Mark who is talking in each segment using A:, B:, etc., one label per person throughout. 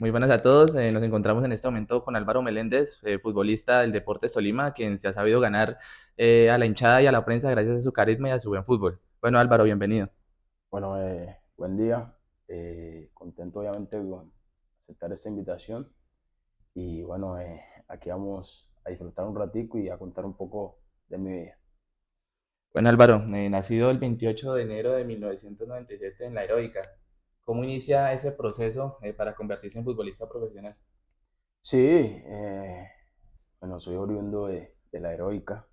A: Muy buenas a todos. Nos encontramos en este momento con Álvaro Meléndez, futbolista del Deportes Tolima, quien se ha sabido ganar a la hinchada y a la prensa gracias a su carisma y a su buen fútbol. Bueno, Álvaro, bienvenido.
B: Bueno, buen día. Contento obviamente con aceptar esta invitación y bueno, aquí vamos a disfrutar un ratico y a contar un poco de mi vida.
A: Bueno, Álvaro, nacido el 28 de enero de 1997 en La Heroica. ¿Cómo inicia ese proceso para convertirse en futbolista profesional?
B: Sí, bueno, soy oriundo de La Heroica,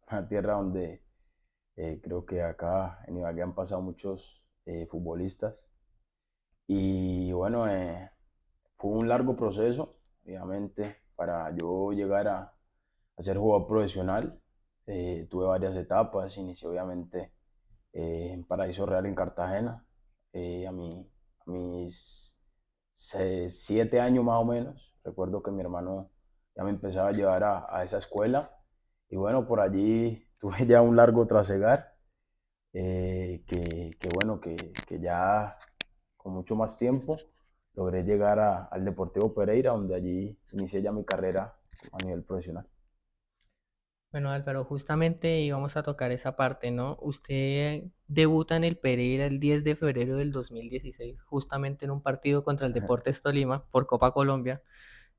B: una tierra donde creo que acá en Ibagué han pasado muchos futbolistas y bueno, fue un largo proceso, obviamente, para yo llegar a ser jugador profesional. Tuve varias etapas, inicié obviamente en Paraíso Real en Cartagena, a mis 7 años más o menos. Recuerdo que mi hermano ya me empezaba a llevar a esa escuela y bueno, por allí tuve ya un largo trasegar, que bueno, que ya con mucho más tiempo logré llegar al Deportivo Pereira, donde allí inicié ya mi carrera a nivel profesional.
C: Bueno, Álvaro, justamente íbamos a tocar esa parte, ¿no? Usted debuta en el Pereira el 10 de febrero del 2016, justamente en un partido contra el Deportes Tolima por Copa Colombia.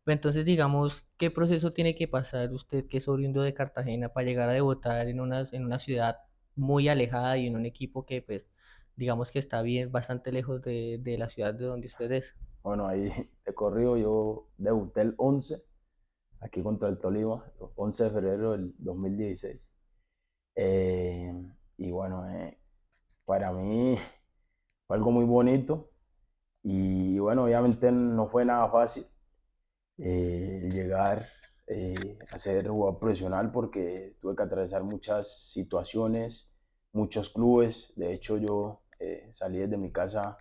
C: Entonces, digamos, ¿qué proceso tiene que pasar usted, que es oriundo de Cartagena, para llegar a debutar en una ciudad muy alejada y en un equipo que, pues, digamos que está bien, bastante lejos de la ciudad de donde usted es?
B: Bueno, ahí de corrido yo debuté el 11 aquí contra el Tolima, el 11 de febrero del 2016. Eh, y bueno, para mí fue algo muy bonito y bueno, obviamente no fue nada fácil llegar a ser jugador profesional porque tuve que atravesar muchas situaciones, muchos clubes. De hecho, yo salí desde mi casa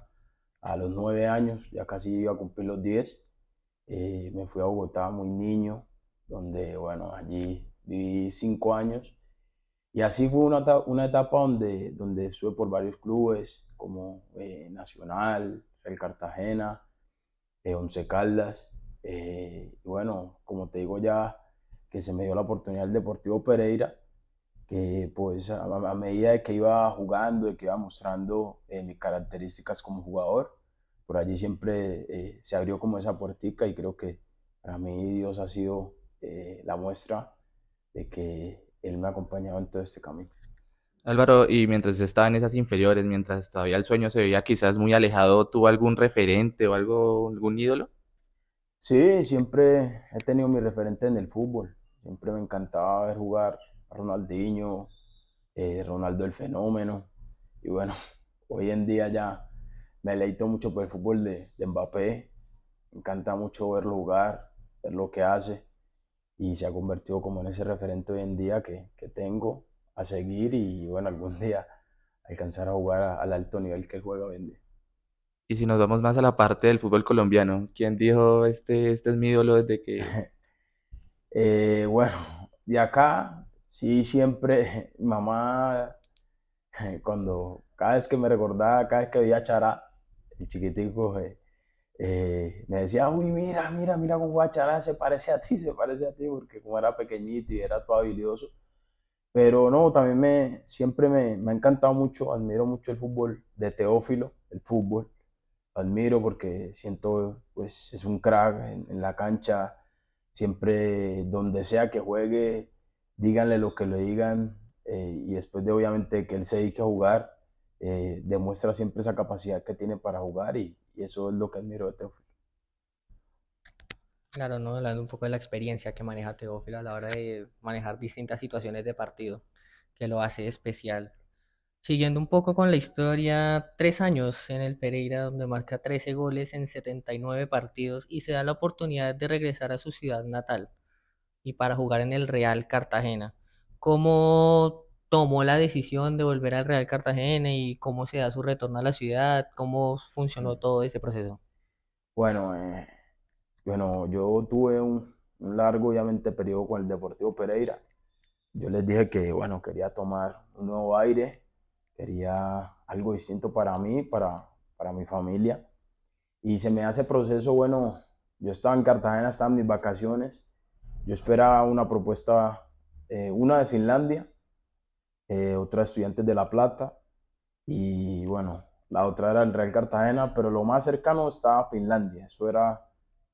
B: a los 9 años, ya casi iba a cumplir los 10. Me fui a Bogotá muy niño, donde, bueno, allí viví 5 años. Y así fue una etapa donde estuve por varios clubes, como Nacional, el Cartagena, Once Caldas. Y bueno, como te digo ya, que se me dio la oportunidad del Deportivo Pereira, que pues a medida de que iba jugando, de que iba mostrando mis características como jugador, por allí siempre se abrió como esa puertica y creo que para mí Dios ha sido la muestra de que Él me ha acompañado en todo este camino.
A: Álvaro, y mientras usted estaba en esas inferiores, mientras todavía el sueño se veía quizás muy alejado, ¿tuvo algún referente o algo, algún ídolo?
B: Sí, siempre he tenido mi referente en el fútbol, siempre me encantaba ver jugar a Ronaldinho, Ronaldo el Fenómeno, y bueno, hoy en día ya me deleito mucho por el fútbol de Mbappé. Me encanta mucho verlo jugar, ver lo que hace y se ha convertido como en ese referente hoy en día que tengo a seguir y bueno, algún día alcanzar a jugar al alto nivel que él juega hoy en día.
A: Y si nos vamos más a la parte del fútbol colombiano, ¿quién dijo este es mi ídolo desde que...
B: Bueno, de acá sí siempre mi mamá cuando cada vez que me recordaba, cada vez que veía a Chará, el chiquitico, me decía, uy, mira, mira, mira cómo juega Chará, se parece a ti, se parece a ti, porque como era pequeñito y era todo habilidoso. Pero no, también siempre me ha encantado mucho, admiro mucho el fútbol de Teófilo, el fútbol, lo admiro porque siento, pues, es un crack en la cancha, siempre donde sea que juegue, díganle lo que le digan, y después de obviamente que él se dedique a jugar, demuestra siempre esa capacidad que tiene para jugar y eso es lo que admiro de Teófilo.
C: Claro, ¿no? Hablando un poco de la experiencia que maneja Teófilo a la hora de manejar distintas situaciones de partido, que lo hace especial. Siguiendo un poco con la historia, 3 años en el Pereira, donde marca 13 goles en 79 partidos y se da la oportunidad de regresar a su ciudad natal y para jugar en el Real Cartagena. ¿Cómo tomó la decisión de volver al Real Cartagena y cómo se da su retorno a la ciudad? ¿Cómo funcionó todo ese proceso?
B: Bueno, bueno, yo tuve un largo, obviamente, periodo con el Deportivo Pereira. Yo les dije que, bueno, quería tomar un nuevo aire, quería algo distinto para mí, para mi familia. Y se me hace proceso, bueno, Yo estaba en Cartagena, estaba en mis vacaciones. Yo esperaba una propuesta, una de Finlandia, otra de Estudiantes de La Plata y bueno, la otra era el Real Cartagena, pero lo más cercano estaba Finlandia. Eso era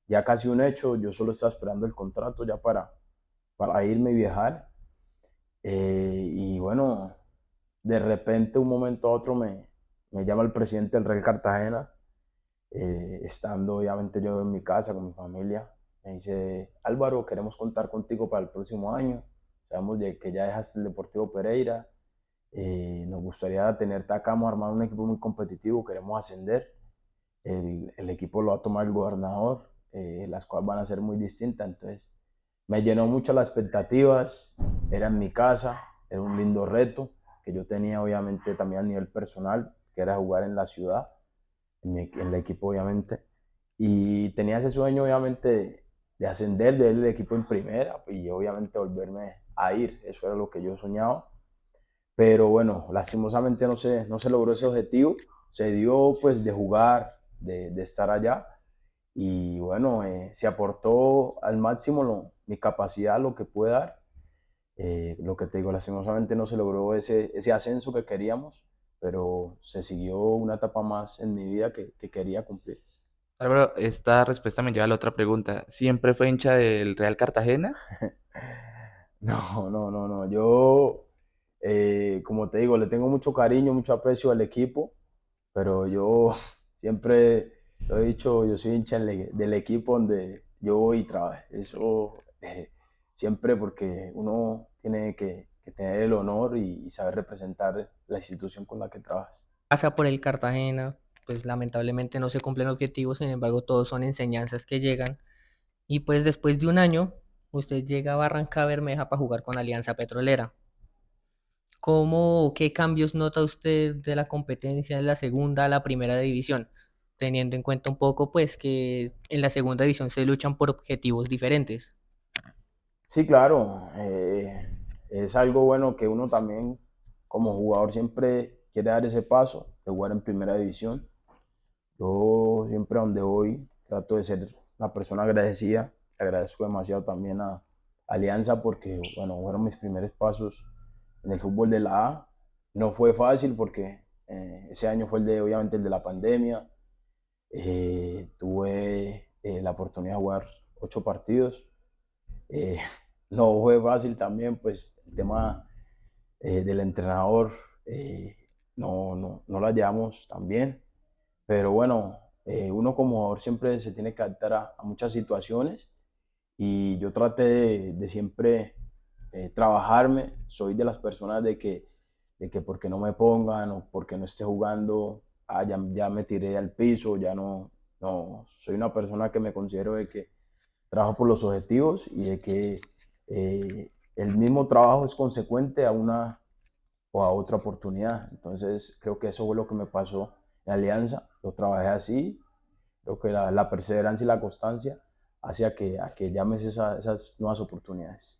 B: ya casi un hecho. Yo solo estaba esperando el contrato ya para irme y viajar. Y bueno, de repente, un momento a otro, me llama el presidente del Real Cartagena, estando obviamente yo en mi casa con mi familia. Me dice, Álvaro, queremos contar contigo para el próximo año. Sabemos de que ya dejaste el Deportivo Pereira. Nos gustaría tenerte acá, hemos armado un equipo muy competitivo, queremos ascender. El equipo lo va a tomar el gobernador, las cuales van a ser muy distintas. Entonces, me llenó mucho las expectativas. Era en mi casa, era un lindo reto que yo tenía, obviamente, también a nivel personal, que era jugar en la ciudad, en el equipo, obviamente. Y tenía ese sueño, obviamente, de ascender del equipo en primera y obviamente volverme a ir. Eso era lo que yo soñaba. Pero bueno, lastimosamente no se logró ese objetivo. Se dio pues de jugar, de estar allá. Y bueno, se aportó al máximo mi capacidad, lo que pude dar. Lo que te digo, lastimosamente no se logró ese ascenso que queríamos, pero se siguió una etapa más en mi vida que quería cumplir.
A: Álvaro, esta respuesta me lleva a la otra pregunta. ¿Siempre fue hincha del Real Cartagena?
B: No, no, no, no. Yo, como te digo, le tengo mucho cariño, mucho aprecio al equipo, pero yo siempre lo he dicho, yo soy hincha del equipo donde yo voy y trabajo. Eso siempre porque uno tiene que tener el honor y saber representar la institución con la que trabajas.
C: Pasa por el Cartagena, pues lamentablemente no se cumplen objetivos, sin embargo todos son enseñanzas que llegan. Y pues después de un año, usted llega a Barranca Bermeja para jugar con Alianza Petrolera. ¿Cómo o qué cambios nota usted de la competencia de la segunda a la primera división? Teniendo en cuenta un poco, pues, que en la segunda división se luchan por objetivos diferentes.
B: Sí, claro, es algo bueno que uno también como jugador siempre quiere dar ese paso de jugar en primera división. Yo siempre a donde voy trato de ser una persona agradecida. Le agradezco demasiado también a Alianza porque, bueno, fueron mis primeros pasos en el fútbol de la A. No fue fácil porque ese año fue obviamente el de la pandemia. Tuve la oportunidad de jugar 8 partidos. Eh, no fue fácil también, pues el tema del entrenador no la llevamos tan bien. Pero bueno, uno como jugador siempre se tiene que adaptar a muchas situaciones y yo traté de siempre trabajarme. Soy de las personas de que porque no me pongan o porque no esté jugando, ya me tiré al piso, ya no. Soy una persona que me considero de que trabajo por los objetivos y de que el mismo trabajo es consecuente a una o a otra oportunidad. Entonces creo que eso fue lo que me pasó en Alianza. Lo trabajé así. Creo que la perseverancia y la constancia hacia que llames esas nuevas oportunidades.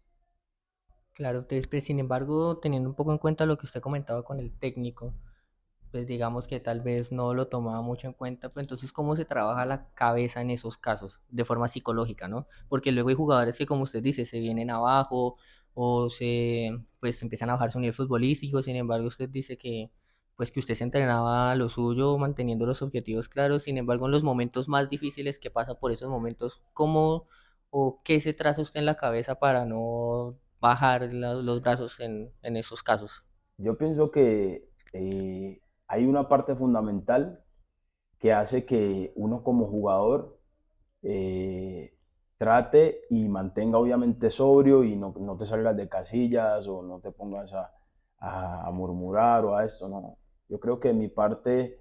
C: Claro, pues, sin embargo, teniendo un poco en cuenta lo que usted comentaba con el técnico, pues digamos que tal vez no lo tomaba mucho en cuenta, pues entonces cómo se trabaja la cabeza en esos casos, de forma psicológica, ¿no? Porque luego hay jugadores que, como usted dice, se vienen abajo o pues empiezan a bajar su nivel futbolístico, sin embargo usted dice que, pues que usted se entrenaba a lo suyo, manteniendo los objetivos claros, sin embargo en los momentos más difíciles que pasa por esos momentos, ¿cómo o qué se traza usted en la cabeza para no bajar los brazos en esos casos?
B: Yo pienso que hay una parte fundamental que hace que uno como jugador eh, trate y mantenga obviamente sobrio y no te salgas de casillas o no te pongas a murmurar o a esto, no. Yo creo que mi parte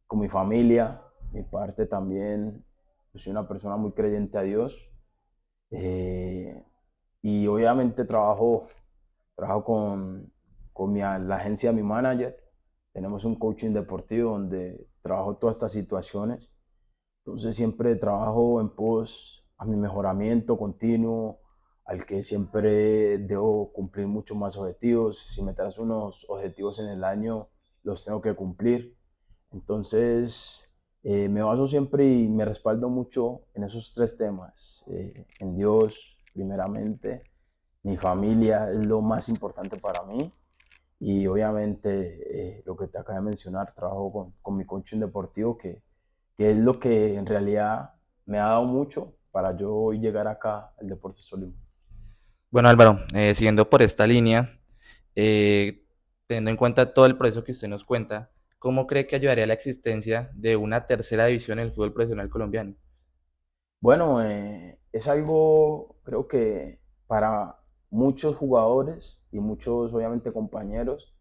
B: con mi familia, mi parte también, yo soy una persona muy creyente a Dios eh, y obviamente trabajo con la agencia de mi manager. Tenemos un coaching deportivo donde trabajo todas estas situaciones. Entonces siempre trabajo en pos a mi mejoramiento continuo, al que siempre debo cumplir muchos más objetivos. Si me trazo unos objetivos en el año, los tengo que cumplir. Entonces, Me baso siempre y me respaldo mucho en esos tres temas, en Dios primeramente, mi familia es lo más importante para mí y obviamente lo que te acabo de mencionar, trabajo con mi coaching deportivo que es lo que en realidad me ha dado mucho para yo hoy llegar acá al Deportes Tolima.
A: Bueno, Álvaro, siguiendo por esta línea, eh, teniendo en cuenta todo el proceso que usted nos cuenta, ¿cómo cree que ayudaría la existencia de una tercera división en el fútbol profesional colombiano?
B: Bueno, es algo, creo que para muchos jugadores y muchos, obviamente, compañeros,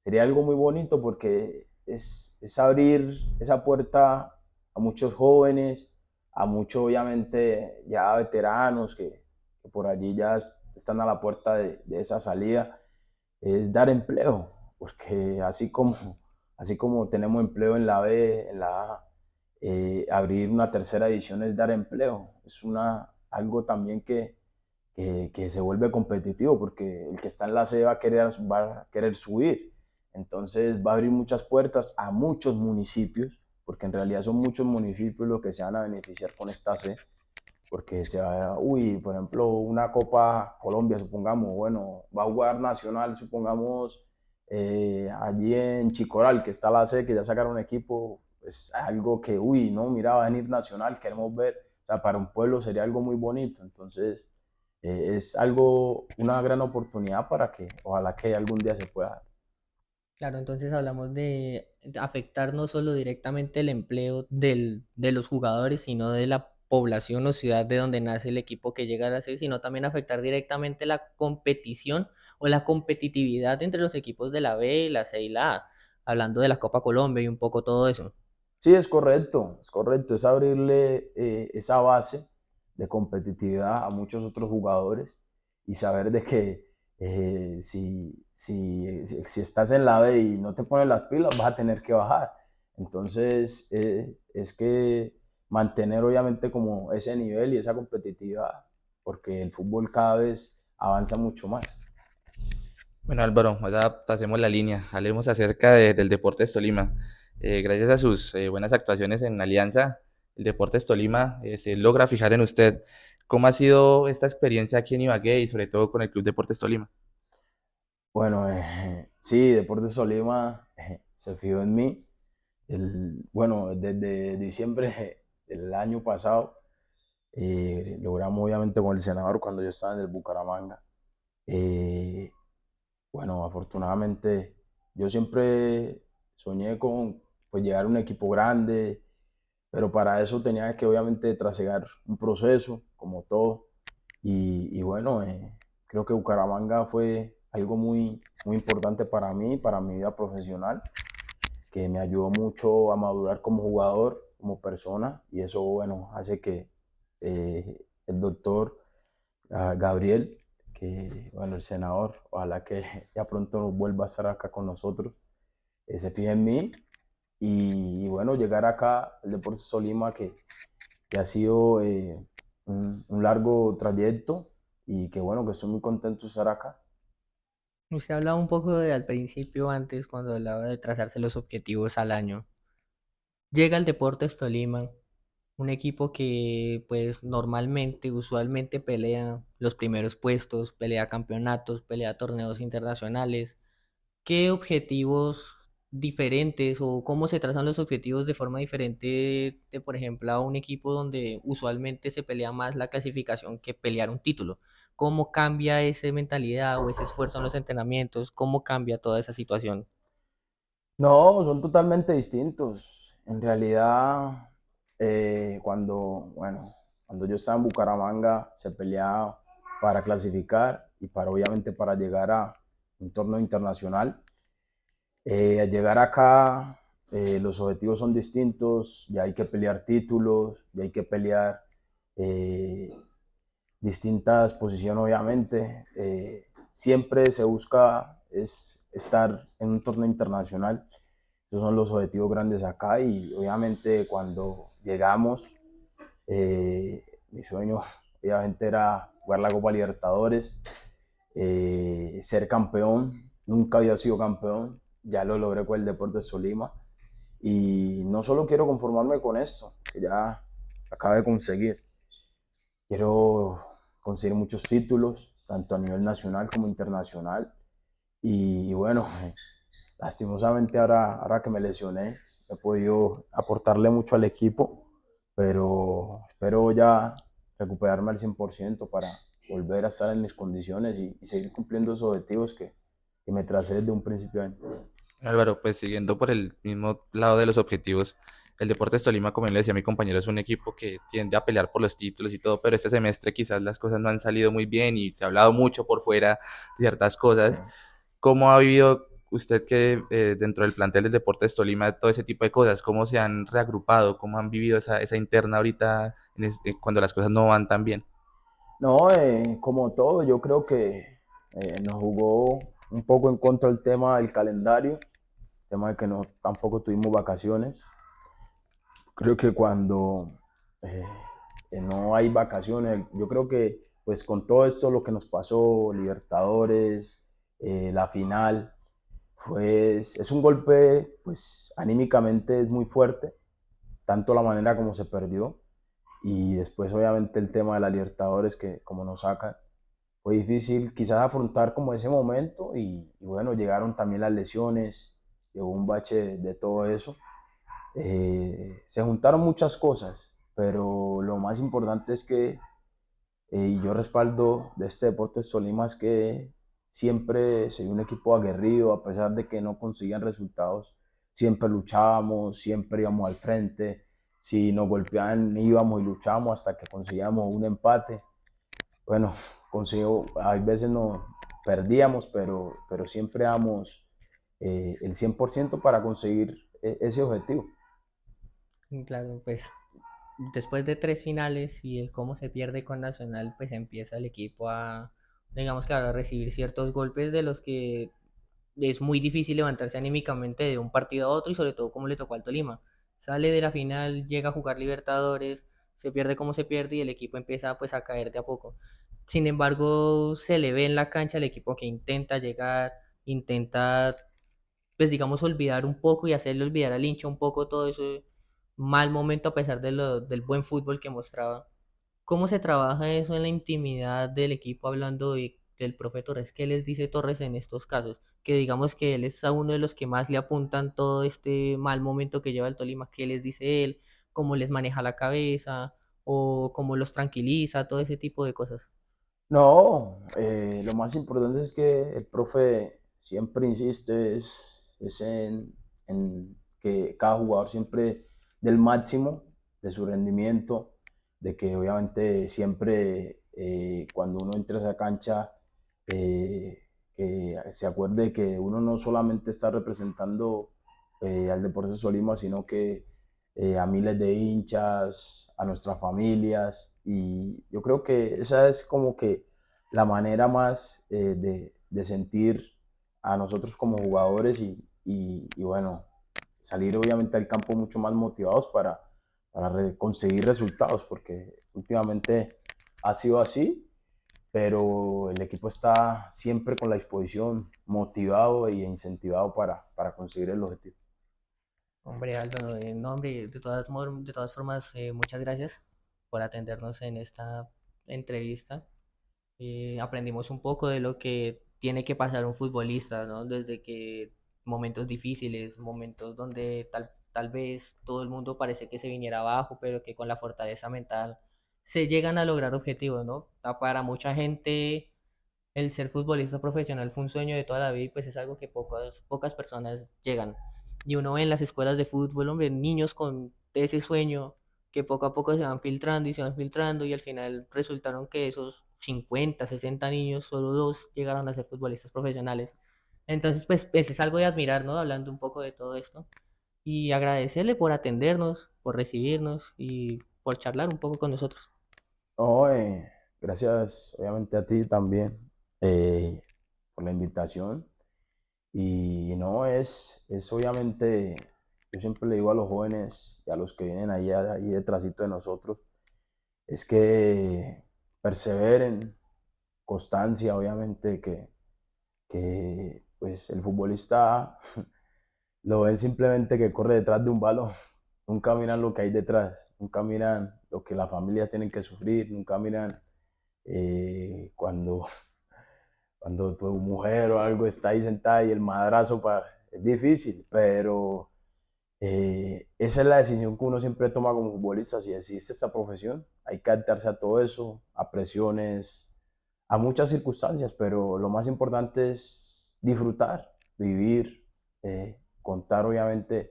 B: sería algo muy bonito porque es abrir esa puerta a muchos jóvenes, a muchos, obviamente, ya veteranos que por allí ya están a la puerta de esa salida, es dar empleo, porque así como tenemos empleo en la B, en la A, abrir una tercera edición es dar empleo, es algo también que se vuelve competitivo, porque el que está en la C va a querer subir, entonces va a abrir muchas puertas a muchos municipios, porque en realidad son muchos municipios los que se van a beneficiar con esta C, porque por ejemplo, una Copa Colombia, supongamos, bueno, va a jugar Nacional, supongamos, allí en Chicoral, que está la C, que ya sacaron un equipo, es algo que, no, mira, va a venir Nacional, queremos ver, o sea, para un pueblo sería algo muy bonito, entonces es algo, una gran oportunidad para que ojalá que algún día se pueda dar.
C: Claro, entonces hablamos de afectar no solo directamente el empleo de los jugadores, sino de la población o ciudad de donde nace el equipo que llega a ser, sino también afectar directamente la competición o la competitividad entre los equipos de la B, la C y la A, hablando de la Copa Colombia y un poco todo eso.
B: Sí, es correcto, es abrirle esa base de competitividad a muchos otros jugadores y saber de que si estás en la B y no te pones las pilas, vas a tener que bajar. Entonces, es que mantener obviamente como ese nivel y esa competitividad, porque el fútbol cada vez avanza mucho más.
A: Bueno, Álvaro, ahora pasemos la línea, hablemos acerca del Deportes Tolima. Gracias a sus buenas actuaciones en Alianza, el Deportes Tolima se logra fijar en usted. ¿Cómo ha sido esta experiencia aquí en Ibagué y sobre todo con el Club Deportes Tolima?
B: Bueno, sí, Deportes Tolima se fijó en mí. Bueno, desde diciembre del año pasado logramos obviamente con el senador cuando yo estaba en el Bucaramanga. Eh, bueno, afortunadamente yo siempre soñé con pues, llegar a un equipo grande, pero para eso tenía que obviamente trasegar un proceso, como todo. Y bueno, creo que Bucaramanga fue algo muy importante para mí, para mi vida profesional, que me ayudó mucho a madurar como jugador, como persona, y eso, bueno, hace que el doctor Gabriel, que, bueno, el senador, ojalá que ya pronto nos vuelva a estar acá con nosotros, se fije en mí y, bueno, llegar acá al Deportes Tolima, que ha sido un largo trayecto y que, bueno, que estoy muy contento de estar acá.
C: Usted hablaba un poco de al principio, antes, cuando hablaba de trazarse los objetivos al año. Llega el Deportes Tolima, un equipo que pues normalmente, usualmente pelea los primeros puestos, pelea campeonatos, pelea torneos internacionales. ¿Qué objetivos diferentes o cómo se trazan los objetivos de forma diferente de, por ejemplo, a un equipo donde usualmente se pelea más la clasificación que pelear un título? ¿Cómo cambia esa mentalidad o ese esfuerzo en los entrenamientos? ¿Cómo cambia toda esa situación?
B: No, son totalmente distintos. En realidad, cuando yo estaba en Bucaramanga, se peleaba para clasificar y para obviamente para llegar a un torneo internacional. Al llegar acá, los objetivos son distintos, ya hay que pelear títulos, ya hay que pelear eh, distintas posiciones, obviamente. Siempre se busca es estar en un torneo internacional. Esos son los objetivos grandes acá y obviamente cuando llegamos, mi sueño obviamente era jugar la Copa Libertadores, ser campeón. Nunca había sido campeón, ya lo logré con el Deportes Tolima Y no solo quiero conformarme con esto, que ya acabo de conseguir, quiero conseguir muchos títulos, tanto a nivel nacional como internacional. Y bueno, lastimosamente ahora que me lesioné, he podido aportarle mucho al equipo, pero espero ya recuperarme al 100% para volver a estar en mis condiciones y seguir cumpliendo esos objetivos que me tracé desde un principio de año.
A: Álvaro, pues siguiendo por el mismo lado de los objetivos, el Deportes Tolima, como le decía a mi compañero, es un equipo que tiende a pelear por los títulos y todo, pero este semestre quizás las cosas no han salido muy bien y se ha hablado mucho por fuera de ciertas cosas. ¿Cómo ha vivido usted que dentro del plantel del Deportes Tolima todo ese tipo de cosas? ¿Cómo se han reagrupado? ¿Cómo han vivido esa interna ahorita cuando las cosas no van tan bien?
B: No, como todo, yo creo que nos jugó un poco en contra el tema del calendario, el tema de que no, tampoco tuvimos vacaciones. Creo que cuando eh, no hay vacaciones, yo creo que pues con todo esto lo que nos pasó, Libertadores, la final, pues es un golpe, pues anímicamente es muy fuerte, tanto la manera como se perdió y después obviamente el tema de la Libertadores que como nos sacan, fue difícil quizás afrontar como ese momento y bueno, llegaron también las lesiones, llegó un bache de todo eso. Se juntaron muchas cosas, pero lo más importante es que, y yo respaldo de este Deportes Tolima, es que siempre se vio un equipo aguerrido, a pesar de que no conseguían resultados, siempre luchábamos, siempre íbamos al frente, si nos golpeaban íbamos y luchábamos hasta que conseguíamos un empate. Bueno, hay veces no perdíamos, pero siempre damos el 100% para conseguir ese objetivo.
C: Y claro, pues después de tres finales y el cómo se pierde con Nacional, pues empieza el equipo a, digamos, claro, a recibir ciertos golpes de los que es muy difícil levantarse anímicamente de un partido a otro y sobre todo como le tocó al Tolima. Sale de la final, llega a jugar Libertadores, se pierde como se pierde y el equipo empieza pues a caer de a poco. Sin embargo, se le ve en la cancha el equipo que intenta llegar, intenta pues digamos olvidar un poco y hacerle olvidar al hincha un poco todo ese mal momento a pesar de del buen fútbol que mostraba. ¿Cómo se trabaja eso en la intimidad del equipo hablando del profe Torres? ¿Qué les dice Torres en estos casos? Que digamos que él es a uno de los que más le apuntan todo este mal momento que lleva el Tolima. ¿Qué les dice él? ¿Cómo les maneja la cabeza? ¿O cómo los tranquiliza? Todo ese tipo de cosas.
B: No, lo más importante es que el profe siempre insiste es en que cada jugador siempre dé el máximo de su rendimiento, de que obviamente siempre cuando uno entra a esa cancha, eh, que se acuerde que uno no solamente está representando al Deportes Tolima, sino que a miles de hinchas, a nuestras familias. Y yo creo que esa es como que la manera más de sentir a nosotros como jugadores y bueno, salir obviamente al campo mucho más motivados para conseguir resultados, porque últimamente ha sido así, pero el equipo está siempre con la disposición, motivado e incentivado para conseguir el objetivo.
C: Hombre, Aldo, no, hombre, de todas formas, muchas gracias por atendernos en esta entrevista. Aprendimos un poco de lo que tiene que pasar un futbolista, ¿no? Desde que momentos difíciles, momentos donde tal vez todo el mundo parece que se viniera abajo, pero que con la fortaleza mental se llegan a lograr objetivos, ¿no? Para mucha gente el ser futbolista profesional fue un sueño de toda la vida y pues es algo que pocas personas llegan. Y uno ve en las escuelas de fútbol, hombre, niños con ese sueño que poco a poco se van filtrando y se van filtrando y al final resultaron que esos 50 60 niños, solo dos llegaron a ser futbolistas profesionales. Entonces, pues es algo de admirar, ¿no? Hablando un poco de todo esto. Y agradecerle por atendernos, por recibirnos y por charlar un poco con nosotros.
B: No, gracias obviamente a ti también eh, por la invitación. Y no, es obviamente, yo siempre le digo a los jóvenes y a los que vienen ahí detrásito de nosotros, es que perseveren, constancia, obviamente, que pues el futbolista lo ven simplemente que corre detrás de un balón, nunca miran lo que hay detrás, nunca miran lo que las familias tienen que sufrir, nunca miran cuando, cuando tu mujer o algo está ahí sentada y el madrazo es difícil, pero esa es la decisión que uno siempre toma como futbolista, si existe esta profesión, hay que adaptarse a todo eso, a presiones, a muchas circunstancias, pero lo más importante es disfrutar, vivir, contar obviamente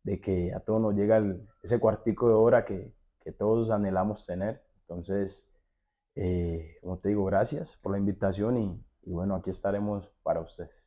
B: de que a todos nos llega ese cuartico de hora que todos anhelamos tener. Entonces, como te digo, gracias por la invitación y bueno, aquí estaremos para ustedes.